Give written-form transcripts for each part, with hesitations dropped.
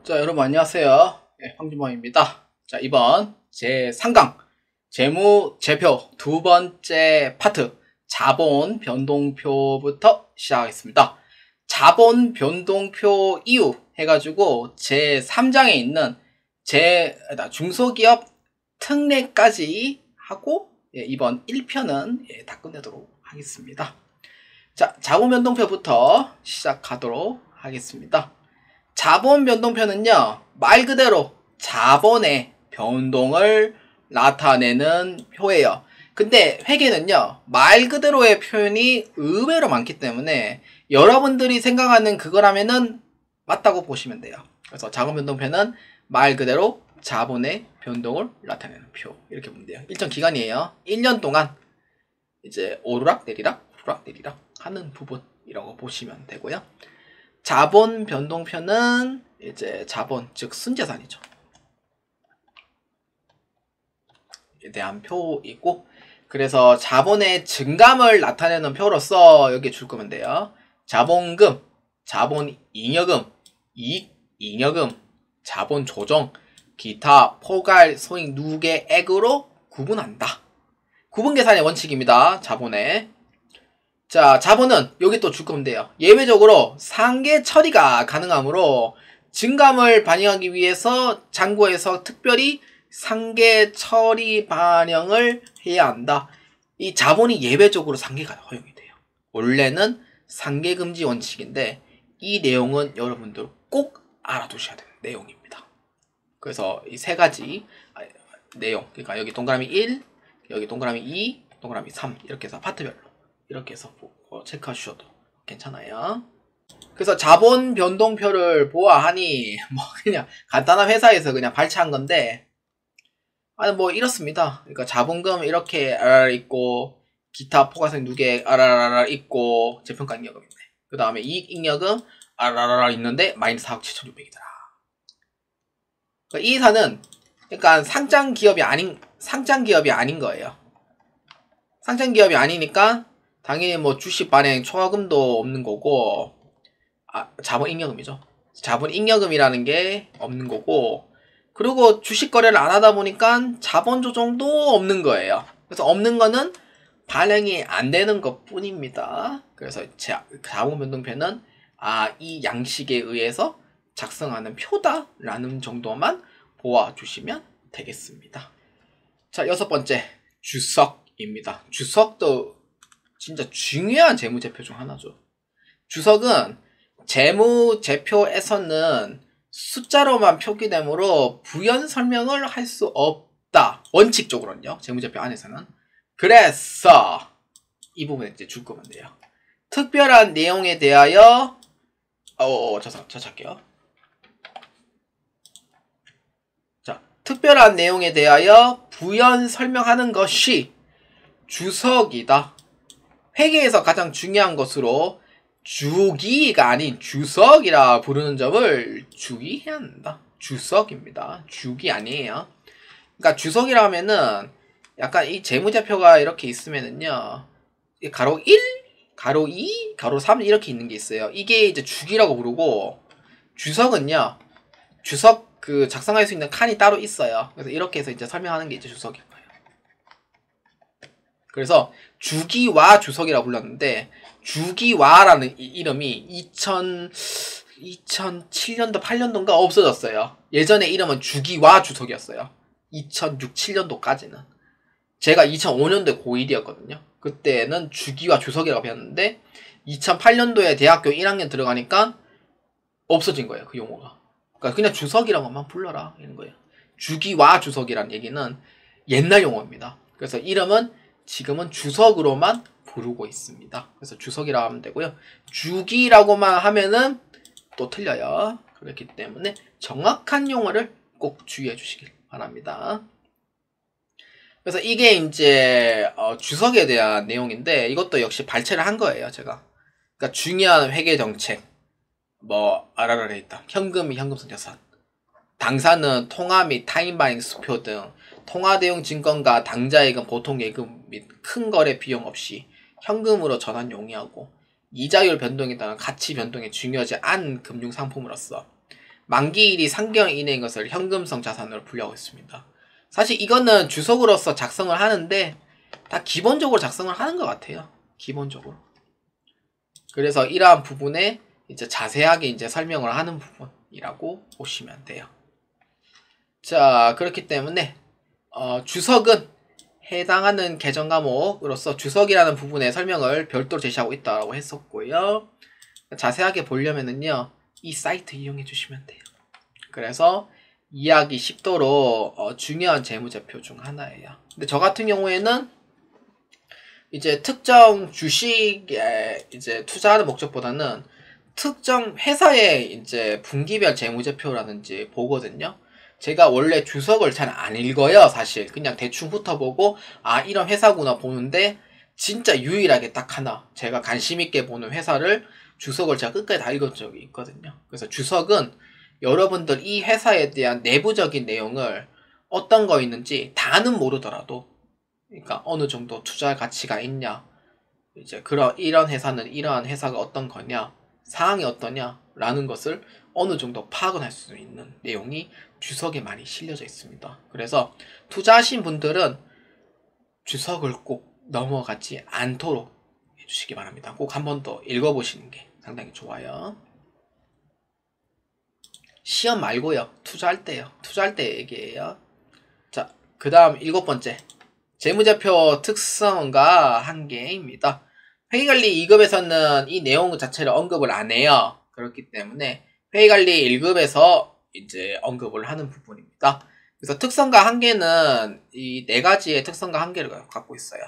자, 여러분 안녕하세요. 네, 황준범입니다. 자, 이번 제3강 재무제표 두 번째 파트 자본 변동표부터 시작하겠습니다. 자본 변동표 이후 해가지고 제3장에 있는 중소기업 특례까지 하고 이번 1편은 다 끝내도록 하겠습니다. 자, 자본 변동표부터 시작하도록 하겠습니다. 자본 변동표는요, 말 그대로 자본의 변동을 나타내는 표예요. 근데 회계는요, 말 그대로의 표현이 의외로 많기 때문에 여러분들이 생각하는 그거라면은 맞다고 보시면 돼요. 그래서 자본 변동표는 말 그대로 자본의 변동을 나타내는 표. 이렇게 보면 돼요. 일정 기간이에요. 1년 동안 이제 오르락 내리락, 오르락 내리락 하는 부분이라고 보시면 되고요. 자본 변동표는 이제 자본, 즉 순자산이죠. 에 대한 표이고, 그래서 자본의 증감을 나타내는 표로서 여기에 줄 거면 돼요. 자본금, 자본잉여금, 이익잉여금, 자본조정, 기타, 포괄, 소익, 누계액으로 구분한다. 구분계산의 원칙입니다. 자본의. 자, 자본은 여기 또 줄 거면 돼요. 예외적으로 상계 처리가 가능하므로 증감을 반영하기 위해서 장부에서 특별히 상계 처리 반영을 해야 한다. 이 자본이 예외적으로 상계가 허용이 돼요. 원래는 상계 금지 원칙인데 이 내용은 여러분들 꼭 알아두셔야 되는 내용입니다. 그래서 이 세 가지 내용, 그러니까 여기 동그라미 1, 여기 동그라미 2, 동그라미 3 이렇게 해서 파트별로 이렇게 해서 체크해 주셔도 괜찮아요. 그래서 자본 변동표를 보아하니 뭐 그냥 간단한 회사에서 그냥 발췌한 건데, 아니 뭐 이렇습니다. 그러니까 자본금 이렇게 RR 있고, 기타 포괄성 누계 RRR 있고, 재평가 잉여금 있네. 그 다음에 이익 잉여금 RRR 있는데 마이너스 4억 7,600이더라. 그러니까 이 회사는 그러니까 상장 기업이 아닌 거예요. 상장 기업이 아니니까 당연히 뭐 주식 발행 초과금도 없는 거고, 자본 잉여금이죠. 자본 잉여금이라는 게 없는 거고, 그리고 주식 거래를 안 하다 보니까 자본 조정도 없는 거예요. 그래서 없는 거는 발행이 안 되는 것 뿐입니다. 그래서 자본 변동표는 이 양식에 의해서 작성하는 표다라는 정도만 보아주시면 되겠습니다. 자, 6번째 주석입니다. 주석도 진짜 중요한 재무제표 중 하나죠. 주석은 재무제표에서는 숫자로만 표기되므로 부연 설명을 할 수 없다. 원칙적으로는요. 재무제표 안에서는. 그래서 이 부분에 이제 줄 거면 돼요. 특별한 내용에 대하여 저할게요. 자, 특별한 내용에 대하여 부연 설명하는 것이 주석이다. 회계에서 가장 중요한 것으로 주기가 아닌 주석이라 부르는 점을 주의해야 한다. 주석입니다. 주기 아니에요. 그러니까 주석이라 하면은 약간 이 재무제표가 이렇게 있으면은요, 가로 1, 가로 2, 가로 3 이렇게 있는 게 있어요. 이게 이제 주기라고 부르고, 주석은요, 주석 그 작성할 수 있는 칸이 따로 있어요. 그래서 이렇게 해서 이제 설명하는 게 이제 주석일 거예요. 그래서 주기와 주석이라고 불렀는데, 주기와라는 이름이 2007년도 8년도인가 없어졌어요. 예전에 이름은 주기와 주석이었어요. 2006, 7년도까지는. 제가 2005년도에 고1이었거든요. 그때는 주기와 주석이라고 배웠는데 2008년도에 대학교 1학년 들어가니까 없어진 거예요. 그 용어가. 그러니까 그냥 주석이라고만 불러라 이런 거예요. 주기와 주석이란 얘기는 옛날 용어입니다. 그래서 이름은 지금은 주석으로만 부르고 있습니다. 그래서 주석이라고 하면 되고요. 주기라고만 하면은 또 틀려요. 그렇기 때문에 정확한 용어를 꼭 주의해 주시길 바랍니다. 그래서 이게 이제 주석에 대한 내용인데, 이것도 역시 발췌를 한 거예요, 제가. 그러니까 중요한 회계 정책, 뭐 RRR에 있다. 현금이 현금성 자산, 당사는 통화 및 타임바잉 수표 등 통화 대용 증권과 당좌예금, 보통예금 및 큰 거래 비용 없이 현금으로 전환 용이하고, 이자율 변동에 따른 가치 변동에 중요하지 않은 금융상품으로서 만기일이 3개월 이내인 것을 현금성 자산으로 분류하고 있습니다. 사실 이거는 주석으로서 작성을 하는데 다 기본적으로 작성을 하는 것 같아요. 기본적으로. 그래서 이러한 부분에 이제 자세하게 이제 설명을 하는 부분이라고 보시면 돼요. 자, 그렇기 때문에 주석은 해당하는 계정 과목으로서 주석이라는 부분의 설명을 별도로 제시하고 있다고 했었고요. 자세하게 보려면은요, 이 사이트 이용해 주시면 돼요. 그래서 이해하기 쉽도록 중요한 재무제표 중 하나예요. 근데 저 같은 경우에는 이제 특정 주식에 이제 투자하는 목적보다는 특정 회사의 이제 분기별 재무제표라든지 보거든요. 제가 원래 주석을 잘 안 읽어요, 사실. 그냥 대충 훑어보고, 아, 이런 회사구나 보는데, 진짜 유일하게 딱 하나, 제가 관심있게 보는 회사를 주석을 제가 끝까지 다 읽은 적이 있거든요. 그래서 주석은 여러분들 이 회사에 대한 내부적인 내용을 어떤 거 있는지 다는 모르더라도, 그러니까 어느 정도 투자 가치가 있냐, 이제 이런 회사는 이러한 회사가 어떤 거냐, 사항이 어떠냐라는 것을 어느 정도 파악을 할 수 있는 내용이 주석에 많이 실려져 있습니다. 그래서 투자하신 분들은 주석을 꼭 넘어가지 않도록 해주시기 바랍니다. 꼭 한 번 더 읽어보시는 게 상당히 좋아요. 시험 말고요. 투자할 때요. 투자할 때 얘기해요. 자, 그 다음 7번째. 재무제표 특성과 한계입니다. 회계관리 2급에서는 이 내용 자체를 언급을 안 해요. 그렇기 때문에 회계관리 1급에서 이제 언급을 하는 부분입니다. 그래서 특성과 한계는 이 4가지의 특성과 한계를 갖고 있어요.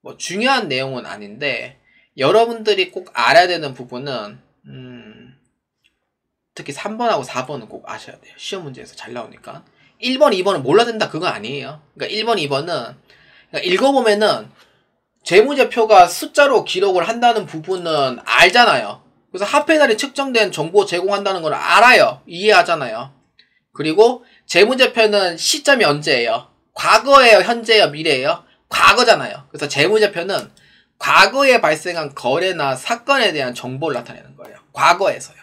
뭐 중요한 내용은 아닌데 여러분들이 꼭 알아야 되는 부분은 특히 3번하고 4번은 꼭 아셔야 돼요. 시험 문제에서 잘 나오니까. 1번, 2번은 몰라야 된다 그건 아니에요. 그러니까 1번, 2번은 그러니까 읽어보면은 재무제표가 숫자로 기록을 한다는 부분은 알잖아요. 그래서 합해달이 측정된 정보 제공한다는 걸 알아요. 이해하잖아요. 그리고 재무제표는 시점이 언제예요? 과거예요? 현재예요? 미래예요? 과거잖아요. 그래서 재무제표는 과거에 발생한 거래나 사건에 대한 정보를 나타내는 거예요. 과거에서요.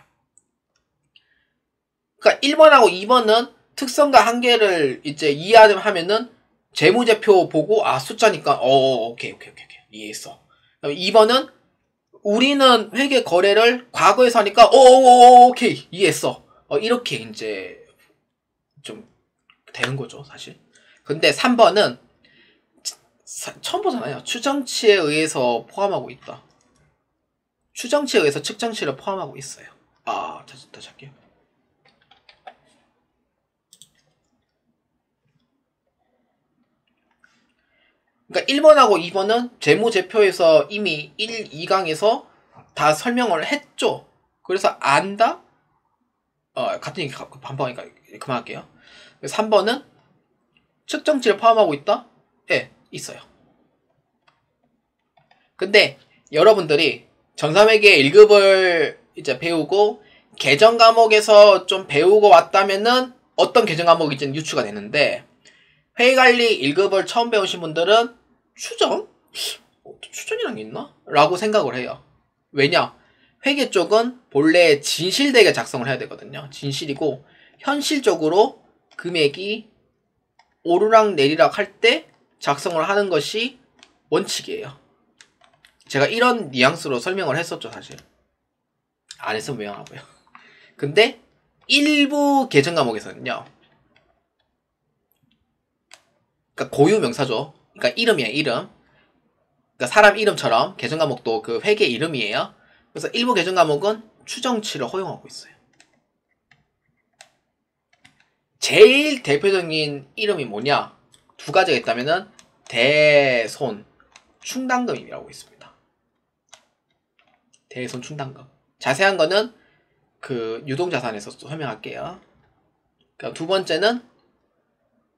그러니까 1번하고 2번은 특성과 한계를 이제 이해하면은 재무제표 보고 아 숫자니까 오케이 이해했어. 2번은 우리는 회계 거래를 과거에서 하니까 오케이 이해했어. 이렇게 이제 좀 되는 거죠 사실. 근데 3번은 처음 보잖아요. 추정치에 의해서 포함하고 있다. 추정치에 의해서 측정치를 포함하고 있어요. 다시 할게요. 그러니까 1번하고 2번은 재무제표에서 이미 1, 2강에서 다 설명을 했죠. 그래서 안다? 같은 얘기 반복하니까 그만할게요. 3번은 측정치를 포함하고 있다? 예, 있어요. 근데 여러분들이 정사회계 1급을 이제 배우고 계정 과목에서 좀 배우고 왔다면은 어떤 계정 과목인지는 유추가 되는데 회계관리 1급을 처음 배우신 분들은 추정? 추정이란 게 있나? 라고 생각을 해요. 왜냐? 회계 쪽은 본래 진실되게 작성을 해야 되거든요. 진실이고 현실적으로 금액이 오르락 내리락 할 때 작성을 하는 것이 원칙이에요. 제가 이런 뉘앙스로 설명을 했었죠, 사실. 안 했으면 미안하고요. 근데 일부 계정 과목에서는요. 그러니까 고유 명사죠. 그러니까 이름이에요, 이름. 그러니까 사람 이름처럼 계정 과목도 그 회계 이름이에요. 그래서 일부 계정 과목은 추정치를 허용하고 있어요. 제일 대표적인 이름이 뭐냐? 2가지가 있다면은 대손 충당금이라고 있습니다. 대손 충당금. 자세한 거는 그 유동자산에서 설명할게요. 그러니까 2번째는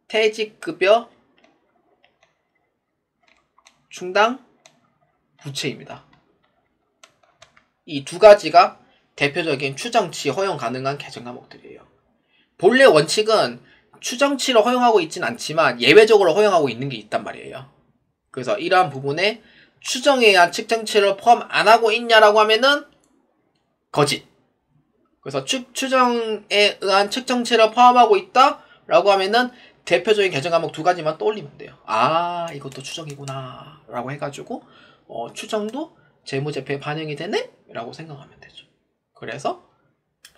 퇴직급여 충당 부채입니다. 이 2가지가 대표적인 추정치 허용 가능한 계정 과목들이에요. 본래 원칙은 추정치를 허용하고 있진 않지만 예외적으로 허용하고 있는 게 있단 말이에요. 그래서 이러한 부분에 추정에 의한 측정치를 포함 안 하고 있냐라고 하면은 거짓. 그래서 추정에 의한 측정치를 포함하고 있다 라고 하면은 대표적인 계정 과목 두 가지만 떠올리면 돼요. 아, 이것도 추정이구나 라고 해가지고 추정도 재무제표에 반영이 되네? 라고 생각하면 되죠. 그래서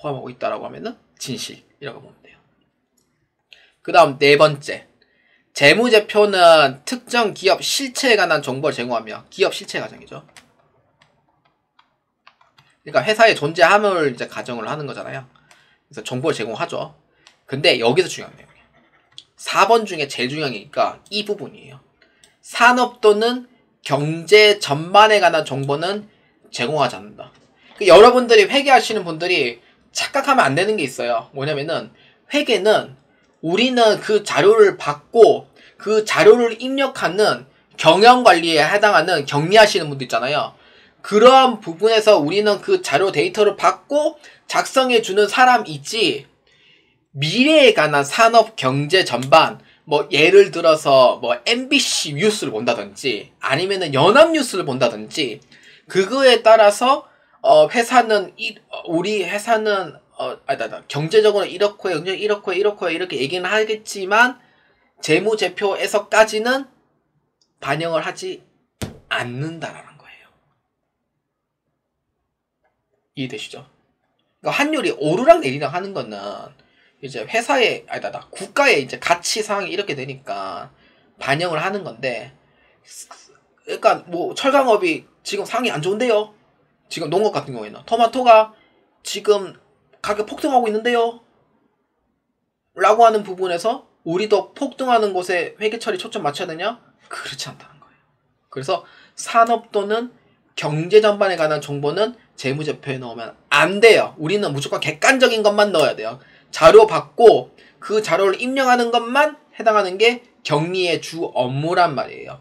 포함하고 있다라고 하면은 진실이라고 보면 돼요. 그 다음 네 번째, 재무제표는 특정 기업 실체에 관한 정보를 제공하며 기업 실체 가정이죠. 그러니까 회사의 존재함을 이제 가정을 하는 거잖아요. 그래서 정보를 제공하죠. 근데 여기서 중요한 내용이에요. 4번 중에 제일 중요한 게니까 이 부분이에요. 산업 또는 경제 전반에 관한 정보는 제공하지 않는다. 여러분들이 회계하시는 분들이 착각하면 안 되는 게 있어요. 뭐냐면은 회계는 우리는 그 자료를 받고 그 자료를 입력하는 경영관리에 해당하는 격리하시는 분들 있잖아요. 그러한 부분에서 우리는 그 자료 데이터를 받고 작성해주는 사람이지, 미래에 관한 산업 경제 전반, 뭐 예를 들어서 뭐 MBC 뉴스를 본다든지 아니면은 연합뉴스를 본다든지 그거에 따라서 회사는 우리 회사는 경제적으로 이렇고 이렇게 얘기는 하겠지만 재무제표에서까지는 반영을 하지 않는다라는 거예요. 이해되시죠? 그러니까 환율이 오르락 내리락 하는 거는 이제 회사의 국가의 이제 가치 상황이 이렇게 되니까 반영을 하는 건데, 그러니까 뭐 철강업이 지금 상황이 안 좋은데요. 지금 농업 같은 경우에는 토마토가 지금 가격 폭등하고 있는데요. 라고 하는 부분에서 우리도 폭등하는 곳에 회계처리 초점 맞춰야 되냐? 그렇지 않다는 거예요. 그래서 산업 또는 경제 전반에 관한 정보는 재무제표에 넣으면 안 돼요. 우리는 무조건 객관적인 것만 넣어야 돼요. 자료 받고 그 자료를 입력하는 것만 해당하는 게 격리의 주 업무란 말이에요.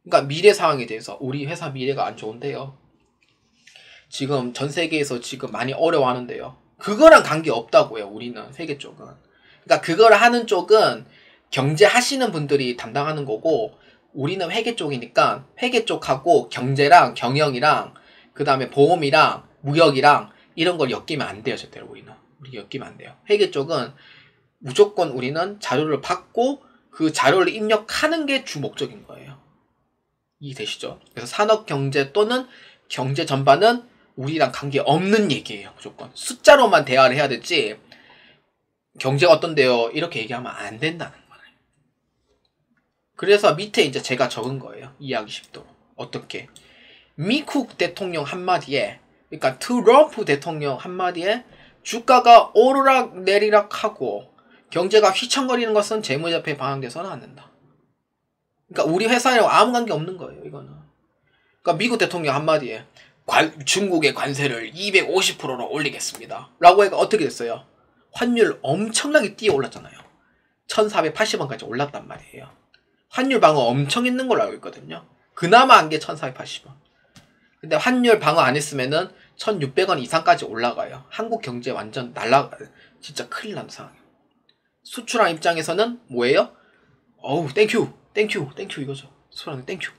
그러니까 미래 상황에 대해서 우리 회사 미래가 안 좋은데요. 지금 전 세계에서 지금 많이 어려워하는데요. 그거랑 관계없다고요. 우리는 회계 쪽은. 그러니까 그걸 하는 쪽은 경제 하시는 분들이 담당하는 거고, 우리는 회계 쪽이니까 회계 쪽하고 경제랑 경영이랑 그 다음에 보험이랑 무역이랑 이런 걸 엮이면 안 돼요. 절대로 우리 엮이면 안 돼요. 회계 쪽은 무조건 우리는 자료를 받고 그 자료를 입력하는 게 주 목적인 거예요. 이해되시죠? 그래서 산업 경제 또는 경제 전반은 우리랑 관계없는 얘기예요. 무조건 숫자로만 대화를 해야 되지 경제가 어떤데요? 이렇게 얘기하면 안 된다는 거예요. 그래서 밑에 이제 제가 적은 거예요. 이해하기 쉽도록. 어떻게? 미국 대통령 한마디에, 그러니까 트럼프 대통령 한마디에 주가가 오르락 내리락 하고 경제가 휘청거리는 것은 재무제표에 반영돼서는 안 된다. 그러니까 우리 회사랑 아무 관계 없는 거예요. 이거는. 그러니까 미국 대통령 한마디에 중국의 관세를 250%로 올리겠습니다. 라고 해가 어떻게 됐어요? 환율 엄청나게 뛰어 올랐잖아요. 1480원까지 올랐단 말이에요. 환율 방어 엄청 있는 걸로 알고 있거든요. 그나마 한 게 1480원. 근데 환율 방어 안 했으면은 1600원 이상까지 올라가요. 한국 경제 완전 날라가요. 진짜 큰일 난 상황이에요. 수출한 입장에서는 뭐예요? 어우, 땡큐 이거죠. 수출하는 땡큐.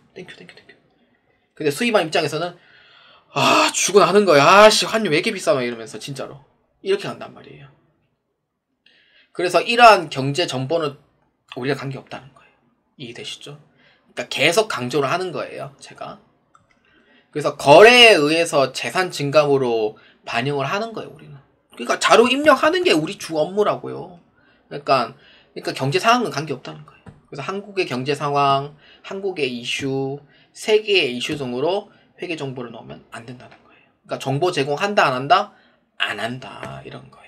근데 수입한 입장에서는 죽어나 하는 거야. 환율 왜 이렇게 비싸? 이러면서 진짜로 이렇게 간단 말이에요. 그래서 이러한 경제 정보는 우리가 관계없다는 거예요. 이해되시죠? 그러니까 계속 강조를 하는 거예요, 제가. 그래서 거래에 의해서 재산 증감으로 반영을 하는 거예요, 우리는. 그러니까 자료 입력하는 게 우리 주 업무라고요. 그러니까 경제 상황은 관계없다는 거예요. 그래서 한국의 경제 상황, 한국의 이슈, 세계의 이슈 등으로 회계 정보를 넣으면 안 된다는 거예요. 그러니까 정보 제공한다, 안 한다? 안 한다. 이런 거예요.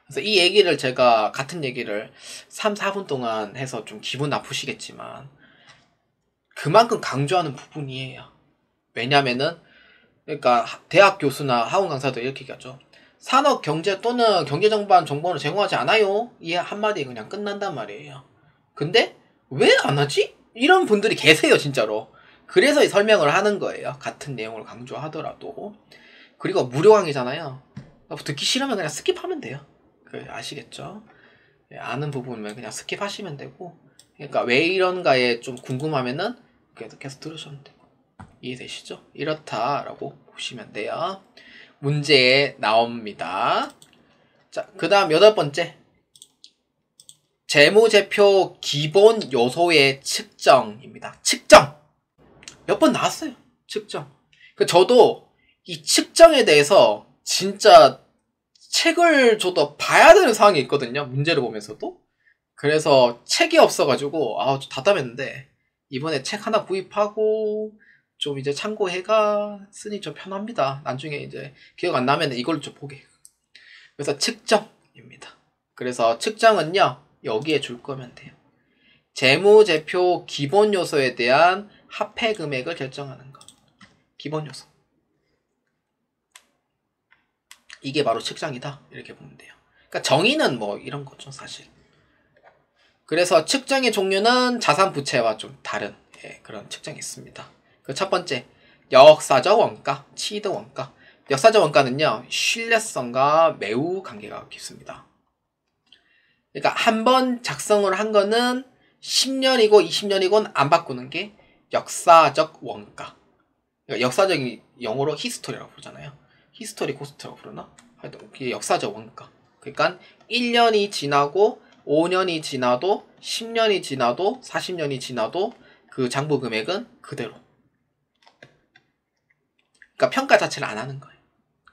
그래서 이 얘기를 제가 같은 얘기를 3, 4분 동안 해서 좀 기분 나쁘시겠지만 그만큼 강조하는 부분이에요. 왜냐면은 그러니까 대학 교수나 학원 강사도 이렇게 얘기하죠. 산업 경제 또는 경제 전반 정보는 제공하지 않아요. 이 한마디에 그냥 끝난단 말이에요. 근데 왜 안 하지? 이런 분들이 계세요, 진짜로. 그래서 이 설명을 하는 거예요. 같은 내용을 강조하더라도. 그리고 무료 강의잖아요. 듣기 싫으면 그냥 스킵하면 돼요. 아시겠죠? 아는 부분은 그냥 스킵하시면 되고, 그러니까 왜 이런가에 좀 궁금하면은 계속 들으시면 되고. 이해되시죠? 이렇다라고 보시면 돼요. 문제에 나옵니다. 자, 그 다음 8번째. 재무제표 기본 요소의 측정입니다. 측정! 몇 번 나왔어요. 측정. 저도 이 측정에 대해서 진짜 책을 줘도 봐야 되는 상황이 있거든요. 문제를 보면서도. 그래서 책이 없어가지고, 좀 답답했는데, 이번에 책 하나 구입하고, 좀 이제 참고해가 쓰니 좀 편합니다. 나중에 이제 기억 안 나면 이걸로 좀 보게. 그래서 측정입니다. 그래서 측정은요, 여기에 줄 거면 돼요. 재무제표 기본 요소에 대한 합해 금액을 결정하는 것. 기본 요소. 이게 바로 측정이다. 이렇게 보면 돼요. 그러니까 정의는 뭐 이런 거죠, 사실. 그래서 측정의 종류는 자산 부채와 좀 다른 그런 측정이 있습니다. 그 첫 번째, 역사적 원가, 치드 원가. 역사적 원가는요, 신뢰성과 매우 관계가 깊습니다. 그러니까 한 번 작성을 한 거는 10년이고 20년이고는 안 바꾸는 게 역사적 원가. 그러니까 역사적인 영어로 히스토리라고 부르잖아요. 히스토리 코스트라고 부르나? 하여튼 그게 역사적 원가. 그러니까 1년이 지나고 5년이 지나도 10년이 지나도 40년이 지나도 그 장부 금액은 그대로. 그러니까 평가 자체를 안 하는 거예요.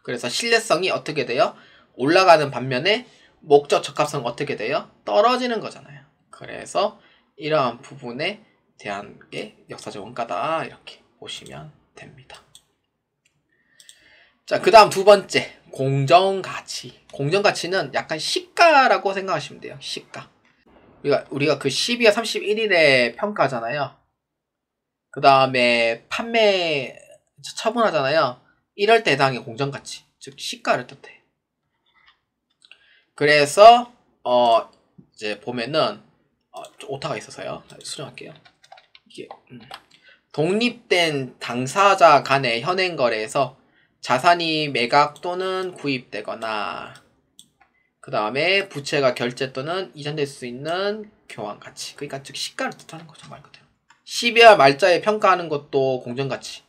그래서 신뢰성이 어떻게 돼요? 올라가는 반면에 목적 적합성 어떻게 돼요? 떨어지는 거잖아요. 그래서 이러한 부분에 대한 게 역사적 원가다. 이렇게 보시면 됩니다. 자, 그 다음 두 번째, 공정가치. 공정가치는 약간 시가라고 생각하시면 돼요. 시가. 우리가 그 12월 31일에 평가하잖아요. 그 다음에 판매 처분하잖아요. 이럴 때 해당의 공정가치. 즉, 시가를 뜻해. 그래서, 이제 보면은, 좀 오타가 있어서요. 수정할게요. 이게, 독립된 당사자 간의 현행 거래에서 자산이 매각 또는 구입되거나 그 다음에 부채가 결제 또는 이전될 수 있는 교환 가치. 그러니까 즉 시가를 뜻하는 거죠, 말 그대로. 12월 말자에 평가하는 것도 공정가치.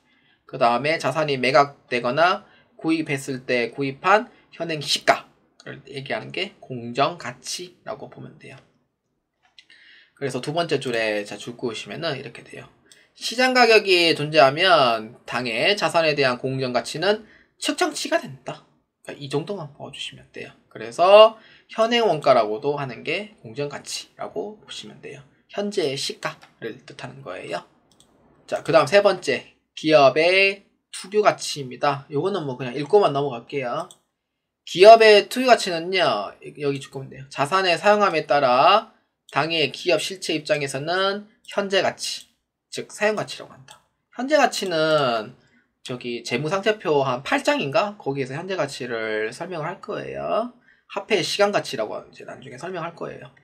그 다음에 자산이 매각되거나 구입했을 때 구입한 현행 시가를 얘기하는 게 공정가치라고 보면 돼요. 그래서 두 번째 줄에 줄 그으시면은 이렇게 돼요. 시장 가격이 존재하면 당의 자산에 대한 공정가치는 측정치가 된다. 그러니까 이 정도만 봐주시면 돼요. 그래서 현행 원가라고도 하는 게 공정가치라고 보시면 돼요. 현재의 시가를 뜻하는 거예요. 자, 그 다음 세 번째, 기업의 투규가치입니다. 요거는 뭐 그냥 읽고만 넘어갈게요. 기업의 투규가치는요, 여기 줄거면 돼요. 자산의 사용함에 따라 당의 기업 실체 입장에서는 현재가치, 즉 사용가치라고 한다. 현재가치는 저기 재무상태표 한 8장인가? 거기에서 현재가치를 설명을 할 거예요. 화폐 시간가치라고 이제 나중에 설명할 거예요.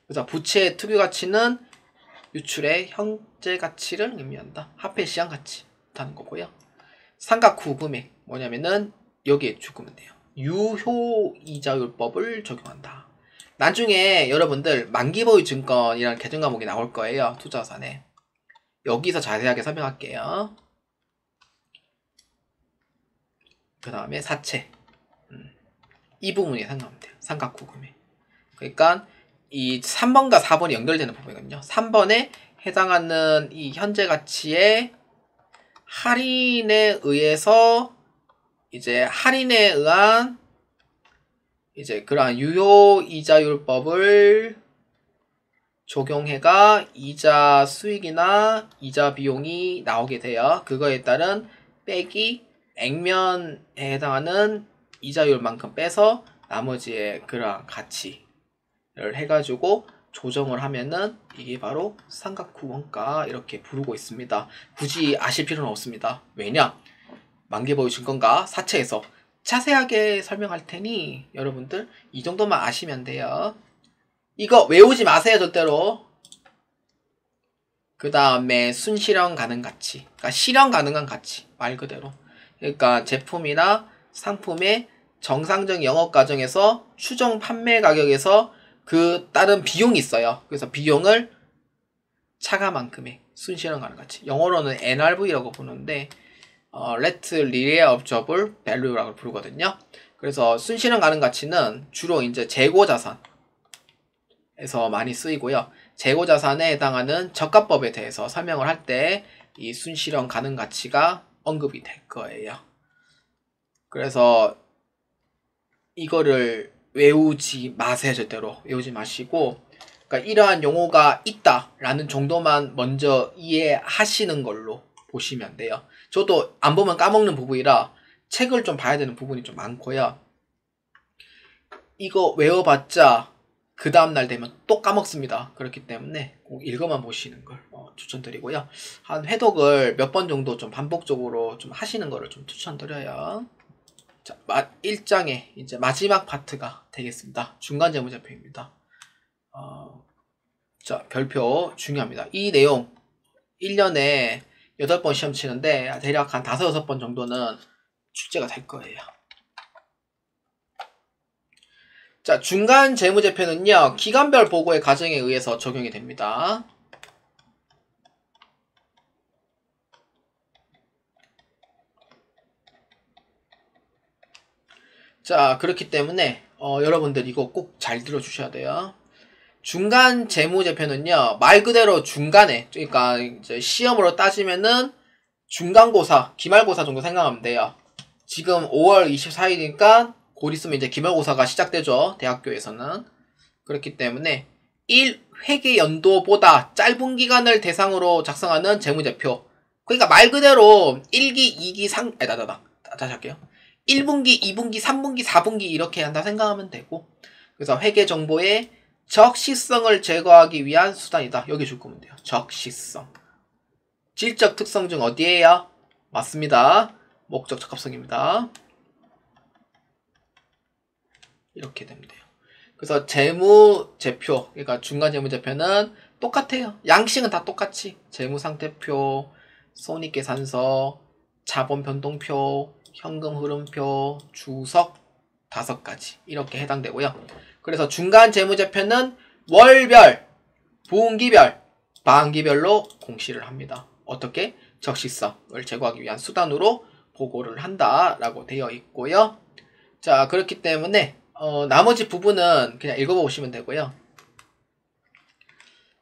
그래서 부채의 투규가치는 유출의 현재가치를 의미한다. 화폐 시간가치 하는 거고요. 삼각후 금액 뭐냐면은 여기에 죽으면 돼요. 유효이자율법을 적용한다. 나중에 여러분들 만기보유 증권이라는 개정 과목이 나올 거예요. 투자자산에. 여기서 자세하게 설명할게요. 그 다음에 사채. 이 부분이 생각하면 돼요. 삼각후 금액. 그러니까 이 3번과 4번이 연결되는 부분이거든요. 3번에 해당하는 이 현재 가치의 할인에 의해서 이제 할인에 의한 이제 그러한 유효이자율법을 적용해가 이자 수익이나 이자 비용이 나오게 돼요. 그거에 따른 빼기 액면에 해당하는 이자율만큼 빼서 나머지의 그러한 가치를 해가지고 조정을 하면은 이게 바로 삼각후 원가 이렇게 부르고 있습니다. 굳이 아실 필요는 없습니다. 왜냐? 만기보유 증권과 사채에서 자세하게 설명할 테니 여러분들 이 정도만 아시면 돼요. 이거 외우지 마세요, 절대로. 그 다음에 순실현 가능 가치. 그러니까 실현 가능한 가치. 말 그대로. 그러니까 제품이나 상품의 정상적 영업 과정에서 추정 판매 가격에서 그 따른 비용이 있어요. 그래서 비용을 차감한 금액. 순실현 가능 가치. 영어로는 NRV라고 부르는데 let real observable value라고 부르거든요. 그래서 순실현 가능 가치는 주로 이제 재고 자산에서 많이 쓰이고요. 재고 자산에 해당하는 적합법에 대해서 설명을 할 때 이 순실현 가능 가치가 언급이 될 거예요. 그래서 이거를 외우지 마세요. 절대로 외우지 마시고, 그러니까 이러한 용어가 있다라는 정도만 먼저 이해하시는 걸로 보시면 돼요. 저도 안 보면 까먹는 부분이라 책을 좀 봐야 되는 부분이 좀 많고요. 이거 외워봤자 그 다음날 되면 또 까먹습니다. 그렇기 때문에 꼭 읽어만 보시는 걸 추천드리고요. 한 회독을 몇 번 정도 좀 반복적으로 좀 하시는 거를 좀 추천드려요. 자, 1장의 이제 마지막 파트가 되겠습니다. 중간재무제표입니다. 자, 별표 중요합니다. 이 내용 1년에 8번 시험 치는데 대략 한 5, 6번 정도는 출제가 될 거예요. 자, 중간재무제표는요, 기간별 보고의 과정에 의해서 적용이 됩니다. 자, 그렇기 때문에 여러분들 이거 꼭 잘 들어주셔야 돼요. 중간재무제표는요, 말 그대로 중간에, 그러니까 이제 시험으로 따지면은 중간고사, 기말고사 정도 생각하면 돼요. 지금 5월 24일이니까 곧 있으면 이제 기말고사가 시작되죠. 대학교에서는. 그렇기 때문에 1회계 연도보다 짧은 기간을 대상으로 작성하는 재무제표. 그러니까 말 그대로 1기, 2기, 다시 할게요. 1분기, 2분기, 3분기, 4분기 이렇게 한다 생각하면 되고, 그래서 회계 정보의 적시성을 제거하기 위한 수단이다. 여기 줄 거면 돼요. 적시성. 질적 특성 중 어디에요? 맞습니다. 목적 적합성입니다. 이렇게 되면 돼요. 그래서 재무제표, 그러니까 중간재무제표는 똑같아요. 양식은 다 똑같이 재무상태표, 손익계산서, 자본변동표, 현금흐름표, 주석 5가지 이렇게 해당되고요. 그래서 중간재무제표는 월별, 분기별, 반기별로 공시를 합니다. 어떻게? 적시성을 제거하기 위한 수단으로 보고를 한다라고 되어 있고요. 자, 그렇기 때문에 나머지 부분은 그냥 읽어보시면 되고요.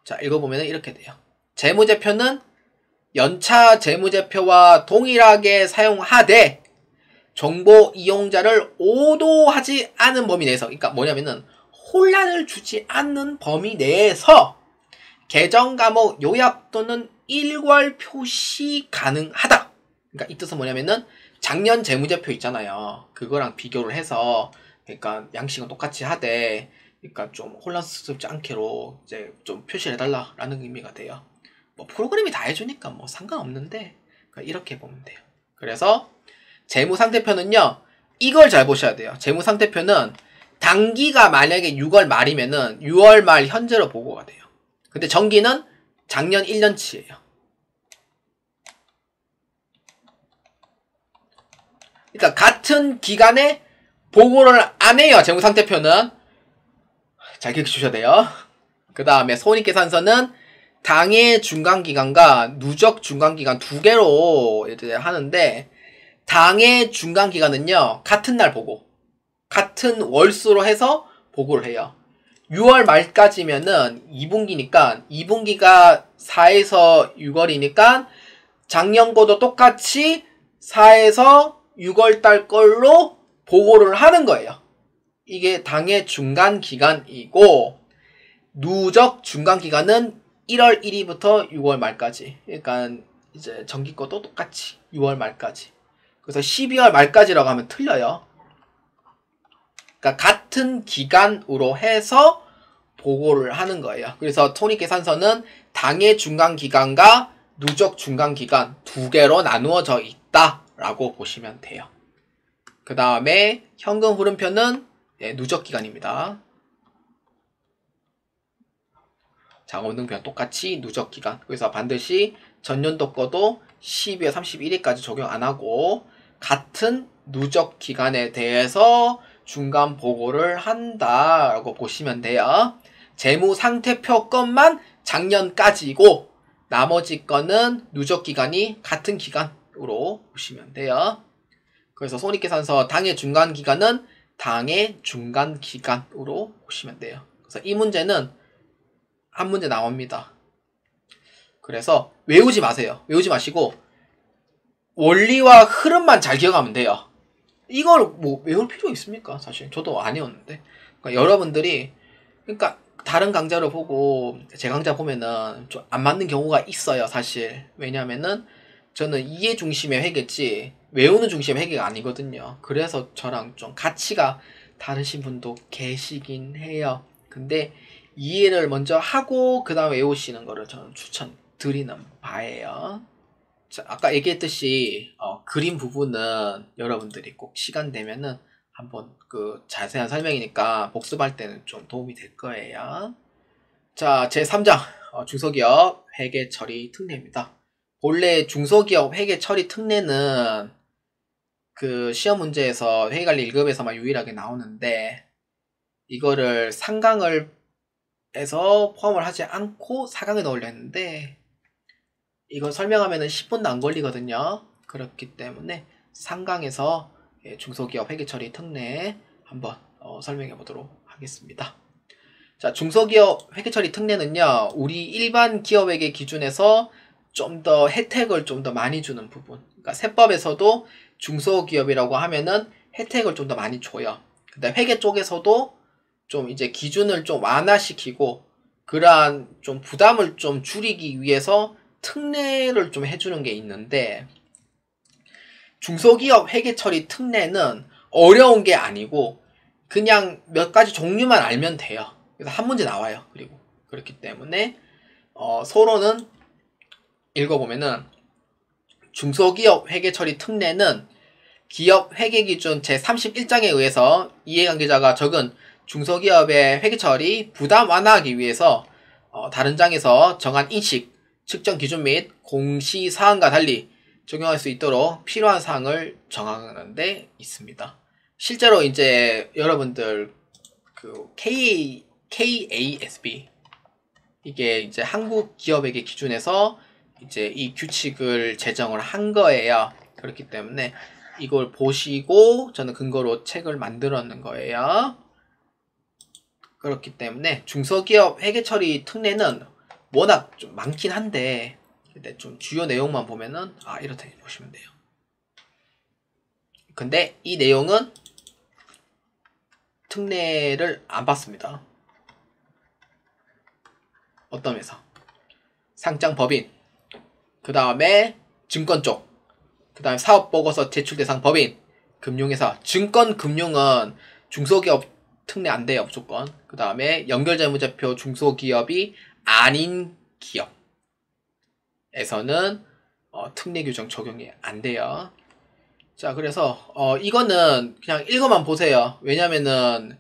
자, 읽어보면 이렇게 돼요. 재무제표는 연차 재무제표와 동일하게 사용하되 정보 이용자를 오도하지 않은 범위 내에서, 그러니까 뭐냐면은 혼란을 주지 않는 범위 내에서 계정 과목 요약 또는 일괄 표시 가능하다. 그러니까 이 뜻은 뭐냐면은 작년 재무제표 있잖아요. 그거랑 비교를 해서, 그러니까 양식은 똑같이 하되, 그러니까 좀 혼란스럽지 않게로 이제 좀 표시를 해달라라는 의미가 돼요. 뭐 프로그램이 다 해주니까 뭐 상관없는데, 그러니까 이렇게 보면 돼요. 그래서 재무상태표는요, 이걸 잘 보셔야 돼요. 재무상태표는 단기가 만약에 6월 말이면은 6월 말 현재로 보고가 돼요. 근데 정기는 작년 1년치예요. 그러니까 같은 기간에 보고를 안 해요. 재무상태표는. 잘 기억해 주셔야 돼요. 그 다음에 손익계산서는 당해 중간기간과 누적 중간기간 2개로 이제 하는데, 당해 중간기간은요, 같은 날 보고, 같은 월수로 해서 보고를 해요. 6월 말까지면은 2분기니까 2분기가 4에서 6월이니까 작년 거도 똑같이 4에서 6월 달 걸로 보고를 하는 거예요. 이게 당해 중간 기간이고, 누적 중간 기간은 1월 1일부터 6월 말까지. 그러니까 이제 정기 거도 똑같이 6월 말까지. 그래서 12월 말까지라고 하면 틀려요. 그러니까 같은 기간으로 해서 보고를 하는 거예요. 그래서 손익계산서는 당해 중간기간과 누적 중간기간 2개로 나누어져 있다라고 보시면 돼요. 그 다음에 현금흐름표는 누적기간입니다. 자금등표와 똑같이 누적기간. 그래서 반드시 전년도 거도 12월 31일까지 적용 안 하고 같은 누적기간에 대해서 중간 보고를 한다라고 보시면 돼요. 재무상태표 것만 작년까지고 나머지 거는 누적기간이 같은 기간으로 기간으로 보시면 돼요. 그래서 손익계산서 당해 중간 기간은 당해 중간 기간으로 보시면 돼요. 그래서 이 문제는 한 문제 나옵니다. 그래서 외우지 마세요. 외우지 마시고 원리와 흐름만 잘 기억하면 돼요. 이걸 뭐 외울 필요 있습니까? 사실 저도 아니었는데. 그러니까 여러분들이 그러니까 다른 강좌를 보고 제 강좌 보면은 좀 안 맞는 경우가 있어요. 사실 왜냐면은 저는 이해 중심의 회계지 외우는 중심의 회계가 아니거든요. 그래서 저랑 좀 가치가 다르신 분도 계시긴 해요. 근데 이해를 먼저 하고 그 다음에 외우시는 거를 저는 추천드리는 바예요. 자, 아까 얘기했듯이 그림 부분은 여러분들이 꼭 시간 되면은 한번 그 자세한 설명이니까 복습할 때는 좀 도움이 될 거예요. 자, 제3장 중소기업 회계 처리 특례입니다. 본래 중소기업 회계 처리 특례는 그 시험 문제에서 회계관리 1급에서만 유일하게 나오는데 이거를 상강을 에서 포함을 하지 않고 4강에 넣으려 했는데 이거 설명하면은 10분도 안 걸리거든요. 그렇기 때문에 상강에서 중소기업 회계처리 특례 한번 설명해 보도록 하겠습니다. 자, 중소기업 회계처리 특례는요, 우리 일반 기업회계 기준에서 좀 더 혜택을 좀 더 많이 주는 부분. 그러니까 세법에서도 중소기업이라고 하면은 혜택을 좀 더 많이 줘요. 근데 회계 쪽에서도 좀 이제 기준을 좀 완화시키고 그러한 좀 부담을 좀 줄이기 위해서 특례를 좀 해주는 게 있는데 중소기업 회계처리 특례는 어려운 게 아니고 그냥 몇 가지 종류만 알면 돼요. 그래서 한 문제 나와요. 그리고 그렇기 때문에 서로는 읽어보면은 중소기업 회계처리 특례는 기업 회계기준 제31장에 의해서 이해관계자가 적은 중소기업의 회계처리 부담 완화하기 위해서 다른 장에서 정한 인식, 측정 기준 및 공시사항과 달리 적용할 수 있도록 필요한 사항을 정하는 데 있습니다. 실제로 이제 여러분들 그 KASB 이게 이제 한국 기업회계 기준에서 이제 이 규칙을 제정을 한 거예요. 그렇기 때문에 이걸 보시고 저는 근거로 책을 만들었는 거예요. 그렇기 때문에 중소기업 회계처리 특례는 워낙 좀 많긴 한데 근데 좀 주요 내용만 보면은 이렇다 보시면 돼요. 근데 이 내용은 특례를 안 받습니다. 어떤 회사? 상장법인, 그 다음에 증권 쪽, 그 다음에 사업보고서 제출 대상 법인, 금융회사, 증권금융은 중소기업 특례 안 돼요, 무조건. 그 다음에 연결재무제표 중소기업이 아닌 기업에서는 특례 규정 적용이 안 돼요. 자, 그래서 이거는 그냥 읽어만 보세요. 왜냐면은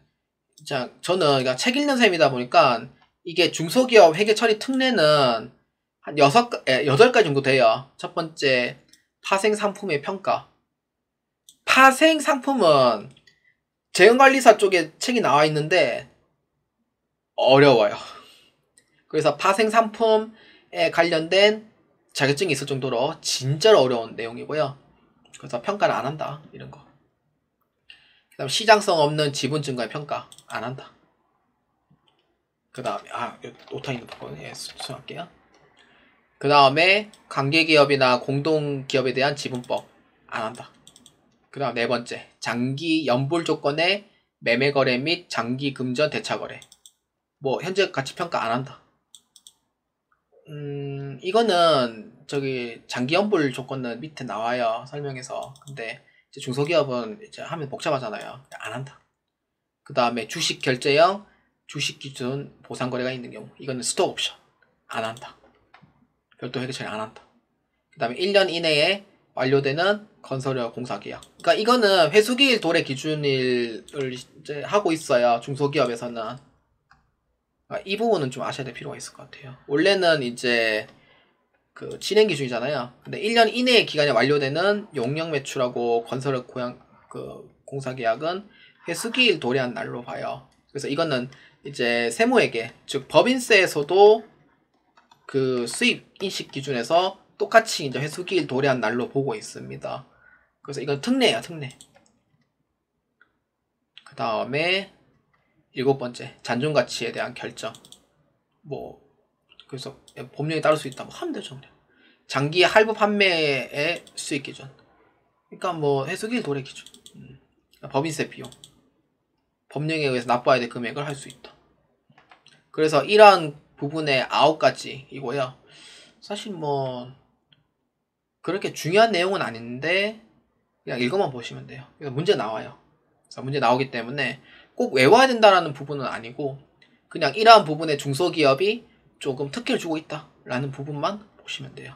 저는 그냥 책 읽는 셈이다 보니까 이게 중소기업 회계처리 특례는 한 8가지 정도 돼요. 첫 번째, 파생상품의 평가. 파생상품은 재형관리사 쪽에 책이 나와 있는데 어려워요. 그래서 파생상품에 관련된 자격증이 있을 정도로 진짜로 어려운 내용이고요. 그래서 평가를 안 한다. 이런 거. 그 다음 시장성 없는 지분 증가의 평가 안 한다. 그 다음에 오타 있는 부분 수정할게요. 그 다음에 관계기업이나 공동기업에 대한 지분법 안 한다. 그 다음 네 번째, 장기 연불 조건의 매매거래 및 장기 금전 대차거래. 뭐 현재 가치 평가 안 한다. 이거는 저기 장기 연불 조건은 밑에 나와요. 설명에서. 근데 이제 중소기업은 이제 하면 복잡하잖아요. 안 한다. 그 다음에 주식 결제형, 주식 기준 보상거래가 있는 경우. 이거는 스톡 옵션. 안 한다. 별도 회계 처리 안 한다. 그 다음에 1년 이내에 완료되는 건설업 공사계약. 그러니까 이거는 회수기일 도래 기준을 이제 하고 있어요. 중소기업에서는. 이 부분은 좀 아셔야 될 필요가 있을 것 같아요. 원래는 이제 그 진행 기준이잖아요. 근데 1년 이내의 기간에 완료되는 용역 매출하고 건설업 공사계약은 회수기일 도래한 날로 봐요. 그래서 이거는 이제 세무회계, 즉 법인세에서도 그 수입 인식 기준에서 똑같이 이제 회수기일 도래한 날로 보고 있습니다. 그래서 이건 특례예요, 특례. 그 다음에 7번째, 잔존가치에 대한 결정. 뭐, 그래서 법령에 따를 수 있다. 뭐 하면 되죠, 그냥. 장기 할부 판매의 수익 기준. 그러니까 뭐 회수기일 도래 기준. 법인세 비용. 법령에 의해서 납부해야 될 금액을 할 수 있다. 그래서 이러한 부분의 9가지이고요. 사실 뭐 그렇게 중요한 내용은 아닌데 그냥 읽어만 보시면 돼요. 그래서 문제 나와요. 그래서 문제 나오기 때문에 꼭 외워야 된다라는 부분은 아니고 그냥 이러한 부분에 중소기업이 조금 특혜를 주고 있다라는 부분만 보시면 돼요.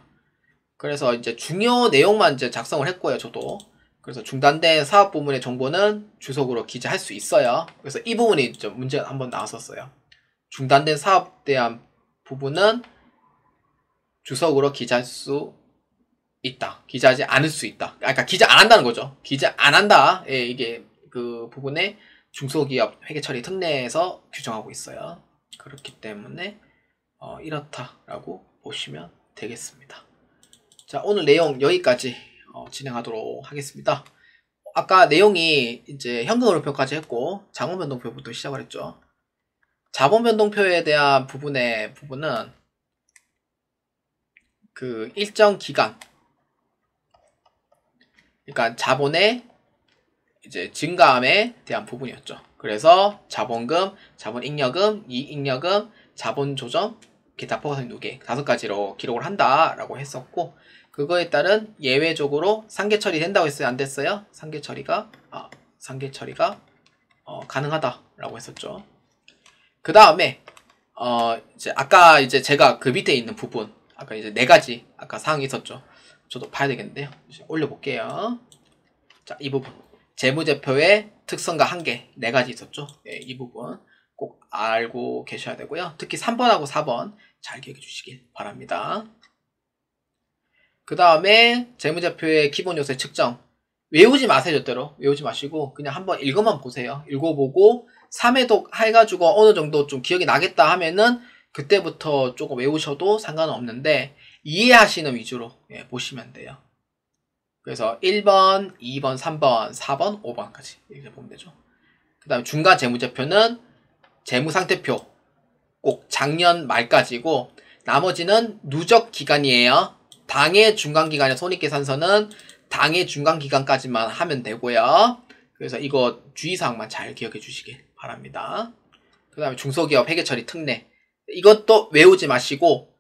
그래서 이제 중요 내용만 이제 작성을 했고요, 저도. 그래서 중단된 사업 부문의 정보는 주석으로 기재할 수 있어요. 그래서 이 부분이 좀 문제가 한번 나왔었어요. 중단된 사업에 대한 부분은 주석으로 기재할 수 있다. 기재하지 않을 수 있다. 그러니까 기재 안 한다는 거죠. 기재 안 한다. 예, 이게 그 부분에 중소기업 회계처리 특례에서 규정하고 있어요. 그렇기 때문에 이렇다라고 보시면 되겠습니다. 자, 오늘 내용 여기까지 진행하도록 하겠습니다. 아까 내용이 이제 현금흐름표까지 했고 자본변동표부터 시작을 했죠. 자본변동표에 대한 부분은 그 일정 기간, 그러니까 자본의 이제 증가함에 대한 부분이었죠. 그래서 자본금, 자본잉여금, 이익잉여금, 자본조정, 기타 포괄적인 누계 5가지로 기록을 한다라고 했었고, 그거에 따른 예외적으로 상계 처리된다고 했어요? 안 됐어요? 상계 처리가 가능하다라고 했었죠. 그 다음에 이제 아까 이제 제가 그 밑에 있는 부분, 아까 이제 4가지 아까 사항이 있었죠. 저도 봐야 되겠는데요. 올려볼게요. 자, 이 부분 재무제표의 특성과 한계 4가지 있었죠. 네, 이 부분 꼭 알고 계셔야 되고요. 특히 3번하고 4번 잘 기억해 주시길 바랍니다. 그 다음에 재무제표의 기본 요소의 측정. 외우지 마세요, 절대로. 외우지 마시고 그냥 한번 읽어만 보세요. 읽어보고 3회독 해가지고 어느 정도 좀 기억이 나겠다 하면은 그때부터 조금 외우셔도 상관은 없는데 이해하시는 위주로 보시면 돼요. 그래서 1번, 2번, 3번, 4번, 5번까지 이렇게 보면 되죠. 그 다음에 중간 재무제표는 재무상태표 꼭 작년 말까지고 나머지는 누적 기간이에요. 당해 중간기간의 손익계산서는 당해 중간기간까지만 하면 되고요. 그래서 이거 주의사항만 잘 기억해 주시길 바랍니다. 그 다음에 중소기업 회계처리 특례. 이것도 외우지 마시고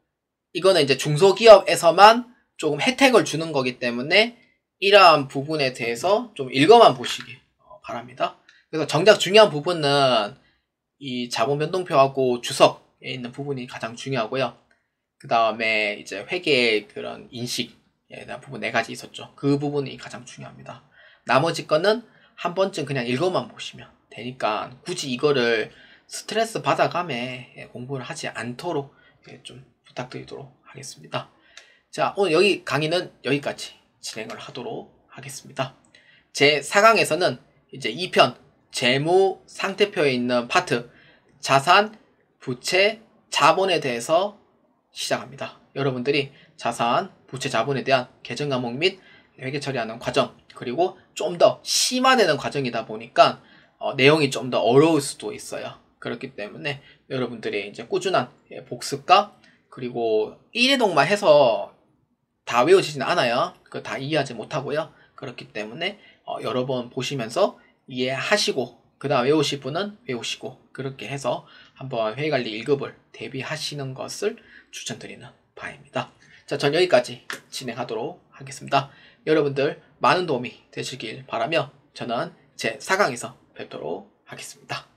이거는 이제 중소기업에서만 조금 혜택을 주는 거기 때문에 이러한 부분에 대해서 좀 읽어만 보시길 바랍니다. 그래서 정작 중요한 부분은 이 자본변동표하고 주석에 있는 부분이 가장 중요하고요. 그 다음에 이제 회계의 그런 인식에 대한 부분 4가지 있었죠. 그 부분이 가장 중요합니다. 나머지 거는 한 번쯤 그냥 읽어만 보시면 되니까 굳이 이거를 스트레스 받아가며 공부를 하지 않도록 좀 부탁드리도록 하겠습니다. 자, 오늘 여기 강의는 여기까지 진행을 하도록 하겠습니다. 제 4강에서는 이제 2편 재무 상태표에 있는 파트 자산, 부채, 자본에 대해서 시작합니다. 여러분들이 자산, 부채, 자본에 대한 계정 과목 및 회계 처리하는 과정, 그리고 좀 더 심화되는 과정이다 보니까 내용이 좀 더 어려울 수도 있어요. 그렇기 때문에 여러분들이 이제 꾸준한 복습과 그리고 1회독만 해서 다 외워지지는 않아요. 그거 다 이해하지 못하고요. 그렇기 때문에 여러 번 보시면서 이해하시고 그 다음 외우실 분은 외우시고 그렇게 해서 한번 회계관리 1급을 대비하시는 것을 추천드리는 바입니다. 자, 전 여기까지 진행하도록 하겠습니다. 여러분들 많은 도움이 되시길 바라며 저는 제 4강에서 뵙도록 하겠습니다.